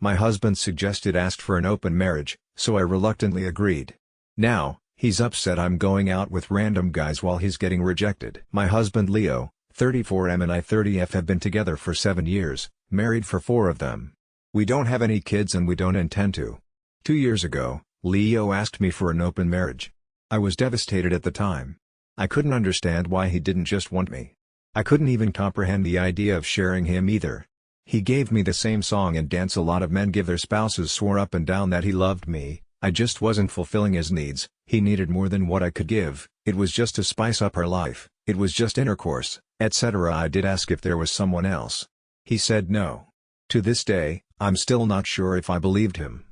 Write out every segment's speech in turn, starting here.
My husband suggested ask for an open marriage, so I reluctantly agreed. Now, he's upset I'm going out with random guys while he's getting rejected. My husband Leo, 34M and I 30F have been together for 7 years, married for 4 of them. We don't have any kids and we don't intend to. 2 years ago, Leo asked me for an open marriage. I was devastated at the time. I couldn't understand why he didn't just want me. I couldn't even comprehend the idea of sharing him either. He gave me the same song and dance a lot of men give their spouses, swore up and down that he loved me. I just wasn't fulfilling his needs. He needed more than what I could give. It was just to spice up our life. It was just intercourse, etc. I did ask if there was someone else. He said no. To this day, I'm still not sure if I believed him.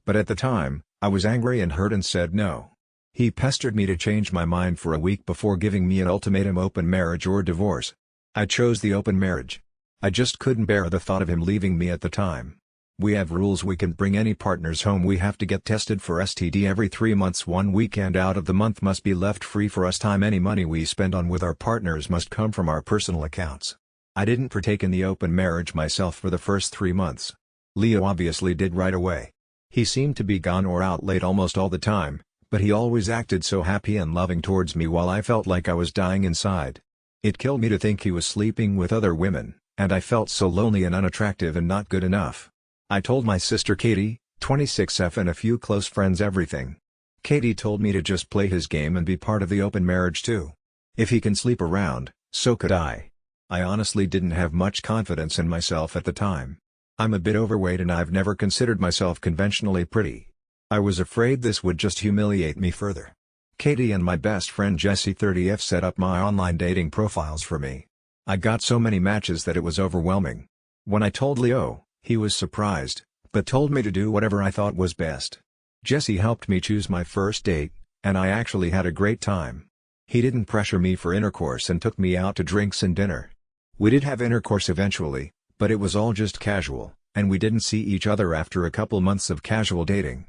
But at the time, I was angry and hurt and said no. He pestered me to change my mind for a week before giving me an ultimatum: open marriage or divorce. I chose the open marriage. I just couldn't bear the thought of him leaving me at the time. We have rules: we can bring any partners home, we have to get tested for STD every 3 months, 1 weekend out of the month must be left free for us time, any money we spend on with our partners must come from our personal accounts. I didn't partake in the open marriage myself for the first 3 months. Leo obviously did right away. He seemed to be gone or out late almost all the time, but he always acted so happy and loving towards me while I felt like I was dying inside. It killed me to think he was sleeping with other women, and I felt so lonely and unattractive and not good enough. I told my sister Katie, 26F, and a few close friends everything. Katie told me to just play his game and be part of the open marriage too. If he can sleep around, so could I. I honestly didn't have much confidence in myself at the time. I'm a bit overweight and I've never considered myself conventionally pretty. I was afraid this would just humiliate me further. Katie and my best friend Jessie 30F set up my online dating profiles for me. I got so many matches that it was overwhelming. When I told Leo, he was surprised, but told me to do whatever I thought was best. Jessie helped me choose my first date, and I actually had a great time. He didn't pressure me for intercourse and took me out to drinks and dinner. We did have intercourse eventually, but it was all just casual, and we didn't see each other after a couple months of casual dating.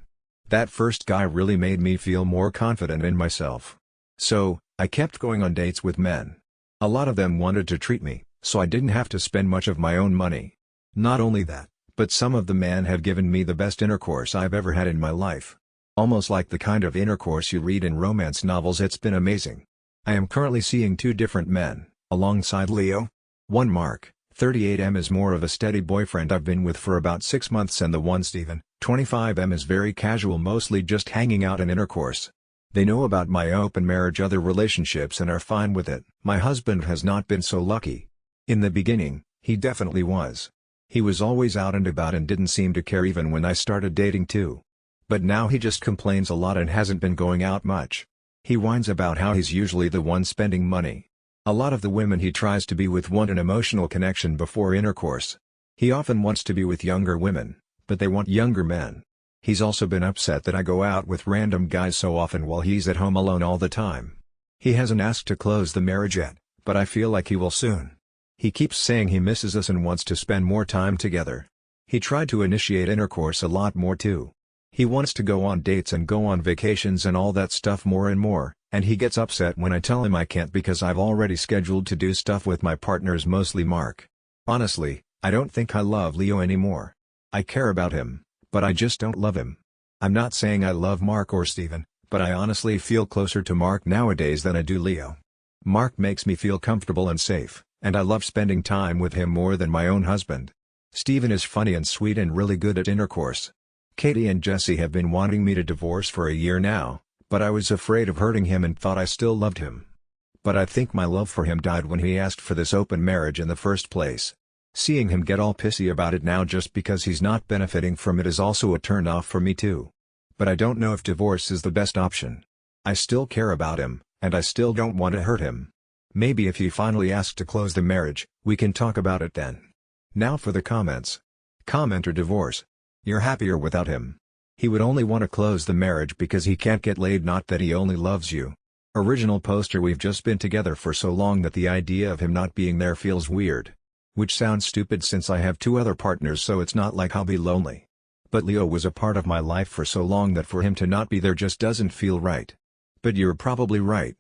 That first guy really made me feel more confident in myself. So, I kept going on dates with men. A lot of them wanted to treat me, so I didn't have to spend much of my own money. Not only that, but some of the men have given me the best intercourse I've ever had in my life. Almost like the kind of intercourse you read in romance novels. It's been amazing. I am currently seeing 2 different men, alongside Leo. One Mark, 38M, is more of a steady boyfriend I've been with for about 6 months, and the one Steven, 25M, is very casual, mostly just hanging out and intercourse. They know about my open marriage, other relationships, and are fine with it. My husband has not been so lucky. In the beginning, he definitely was. He was always out and about and didn't seem to care even when I started dating too. But now he just complains a lot and hasn't been going out much. He whines about how he's usually the one spending money. A lot of the women he tries to be with want an emotional connection before intercourse. He often wants to be with younger women, but they want younger men. He's also been upset that I go out with random guys so often while he's at home alone all the time. He hasn't asked to close the marriage yet, but I feel like he will soon. He keeps saying he misses us and wants to spend more time together. He tried to initiate intercourse a lot more too. He wants to go on dates and go on vacations and all that stuff more and more, and he gets upset when I tell him I can't because I've already scheduled to do stuff with my partners, mostly Mark. Honestly, I don't think I love Leo anymore. I care about him, but I just don't love him. I'm not saying I love Mark or Steven, but I honestly feel closer to Mark nowadays than I do Leo. Mark makes me feel comfortable and safe, and I love spending time with him more than my own husband. Steven is funny and sweet and really good at intercourse. Katie and Jessie have been wanting me to divorce for a year now, but I was afraid of hurting him and thought I still loved him. But I think my love for him died when he asked for this open marriage in the first place. Seeing him get all pissy about it now just because he's not benefiting from it is also a turn off for me too. But I don't know if divorce is the best option. I still care about him, and I still don't want to hurt him. Maybe if he finally asks to close the marriage, we can talk about it then. Now for the comments. Commenter: divorce. You're happier without him. He would only want to close the marriage because he can't get laid, not that he only loves you. Original poster: we've just been together for so long that the idea of him not being there feels weird. Which sounds stupid since I have 2 other partners, so it's not like I'll be lonely. But Leo was a part of my life for so long that for him to not be there just doesn't feel right. But you're probably right.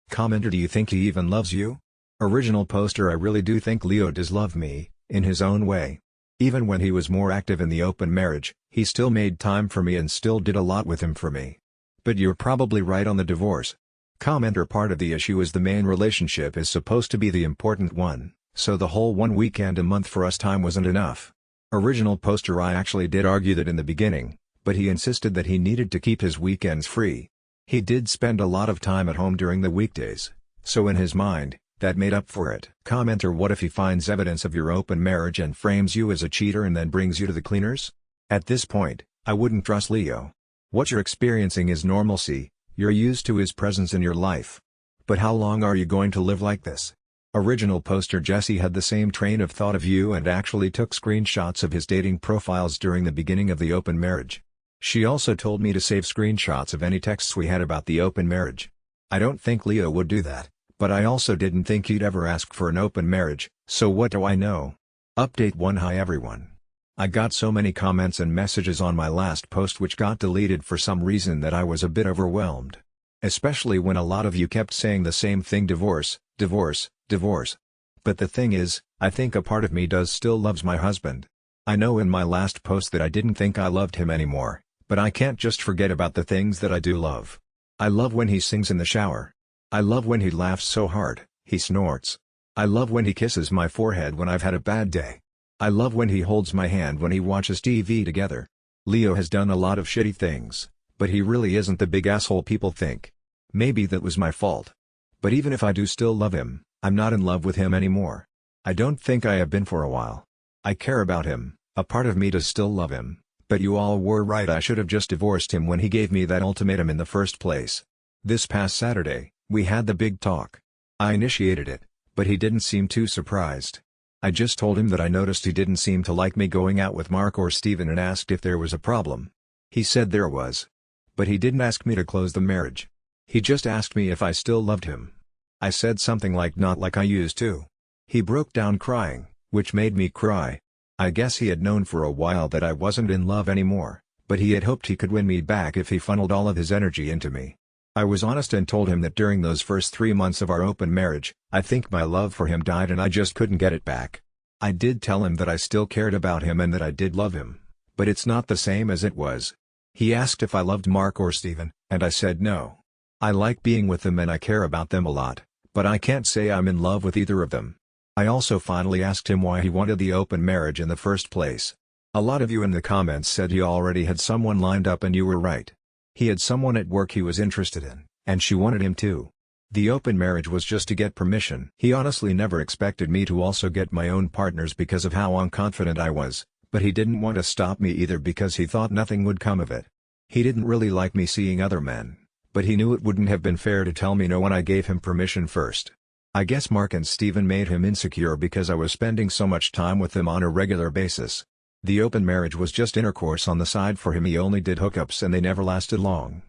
Commenter: do you think he even loves you? Original poster: I really do think Leo does love me, in his own way. Even when he was more active in the open marriage, he still made time for me and still did a lot with him for me. But you're probably right on the divorce. Commenter: part of the issue is the main relationship is supposed to be the important one, so the whole one weekend a month for us time wasn't enough. Original poster: I actually did argue that in the beginning, but he insisted that he needed to keep his weekends free. He did spend a lot of time at home during the weekdays, so in his mind, that made up for it. Commenter: what if he finds evidence of your open marriage and frames you as a cheater and then brings you to the cleaners? At this point, I wouldn't trust Leo. What you're experiencing is normalcy, you're used to his presence in your life. But how long are you going to live like this? Original poster: Jesse had the same train of thought of you and actually took screenshots of his dating profiles during the beginning of the open marriage. She also told me to save screenshots of any texts we had about the open marriage. I don't think Leo would do that, but I also didn't think he'd ever ask for an open marriage, so what do I know? Update 1. Hi everyone. I got so many comments and messages on my last post which got deleted for some reason that I was a bit overwhelmed. Especially when a lot of you kept saying the same thing: divorce, divorce, divorce. But the thing is, I think a part of me does still loves my husband. I know in my last post that I didn't think I loved him anymore, but I can't just forget about the things that I do love. I love when he sings in the shower. I love when he laughs so hard, he snorts. I love when he kisses my forehead when I've had a bad day. I love when he holds my hand when he watches TV together. Leo has done a lot of shitty things, but he really isn't the big asshole people think. Maybe that was my fault. But even if I do still love him, I'm not in love with him anymore. I don't think I have been for a while. I care about him, a part of me does still love him, but you all were right, I should have just divorced him when he gave me that ultimatum in the first place. This past Saturday, we had the big talk. I initiated it, but he didn't seem too surprised. I just told him that I noticed he didn't seem to like me going out with Mark or Steven and asked if there was a problem. He said there was. But he didn't ask me to close the marriage. He just asked me if I still loved him. I said something like not like I used to. He broke down crying, which made me cry. I guess he had known for a while that I wasn't in love anymore, but he had hoped he could win me back if he funneled all of his energy into me. I was honest and told him that during those first 3 months of our open marriage, I think my love for him died and I just couldn't get it back. I did tell him that I still cared about him and that I did love him, but it's not the same as it was. He asked if I loved Mark or Steven, and I said no. I like being with them and I care about them a lot, but I can't say I'm in love with either of them. I also finally asked him why he wanted the open marriage in the first place. A lot of you in the comments said he already had someone lined up, and you were right. He had someone at work he was interested in, and she wanted him too. The open marriage was just to get permission. He honestly never expected me to also get my own partners because of how unconfident I was, but he didn't want to stop me either because he thought nothing would come of it. He didn't really like me seeing other men, but he knew it wouldn't have been fair to tell me no when I gave him permission first. I guess Mark and Steven made him insecure because I was spending so much time with them on a regular basis. The open marriage was just intercourse on the side for him. He only did hookups and they never lasted long.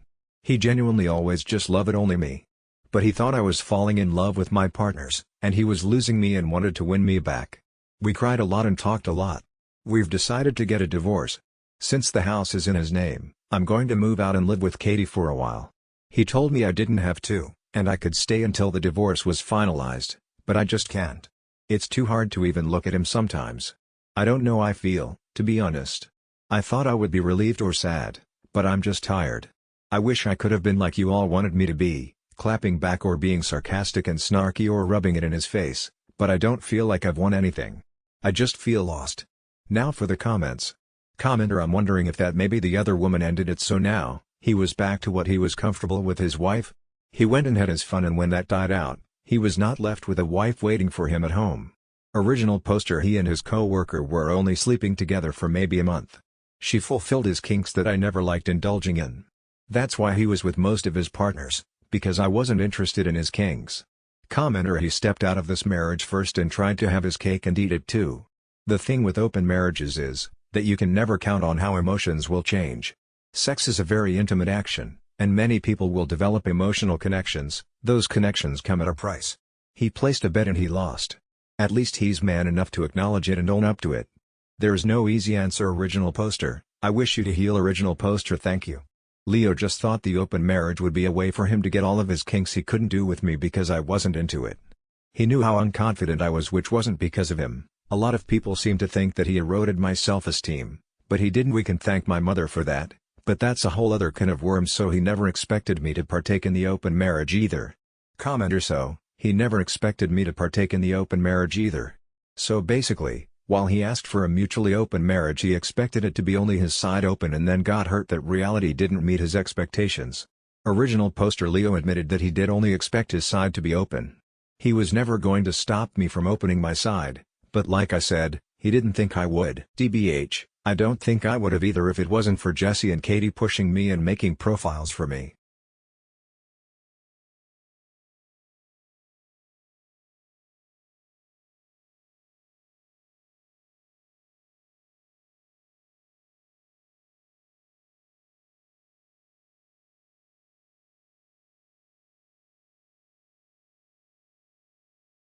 He genuinely always just loved only me. But he thought I was falling in love with my partners, and he was losing me and wanted to win me back. We cried a lot and talked a lot. We've decided to get a divorce. Since the house is in his name, I'm going to move out and live with Katie for a while. He told me I didn't have to, and I could stay until the divorce was finalized, but I just can't. It's too hard to even look at him sometimes. I don't know how I feel, to be honest. I thought I would be relieved or sad, but I'm just tired. I wish I could have been like you all wanted me to be, clapping back or being sarcastic and snarky or rubbing it in his face, but I don't feel like I've won anything. I just feel lost. Now for the comments. Commenter: I'm wondering if that maybe the other woman ended it so now he was back to what he was comfortable with his wife. He went and had his fun, and when that died out, he was not left with a wife waiting for him at home. Original poster: he and his co-worker were only sleeping together for maybe a month. She fulfilled his kinks that I never liked indulging in. That's why he was with most of his partners, because I wasn't interested in his kinks. Commenter: he stepped out of this marriage first and tried to have his cake and eat it too. The thing with open marriages is that you can never count on how emotions will change. Sex is a very intimate action, and many people will develop emotional connections. Those connections come at a price. He placed a bet and he lost. At least he's man enough to acknowledge it and own up to it. There's no easy answer. Original poster: I wish you to heal. Original poster: thank you. Leo just thought the open marriage would be a way for him to get all of his kinks he couldn't do with me because I wasn't into it. He knew how unconfident I was, which wasn't because of him, A lot of people seem to think that he eroded my self-esteem, but he didn't. We can thank my mother for that, but that's a whole other can of worms. So he never expected me to partake in the open marriage either. Commenter: so, he never expected me to partake in the open marriage either. So basically, while he asked for a mutually open marriage, he expected it to be only his side open and then got hurt that reality didn't meet his expectations. Original poster: Leo admitted that he did only expect his side to be open. He was never going to stop me from opening my side, but like I said, he didn't think I would. TBH, I don't think I would have either if it wasn't for Jesse and Katie pushing me and making profiles for me.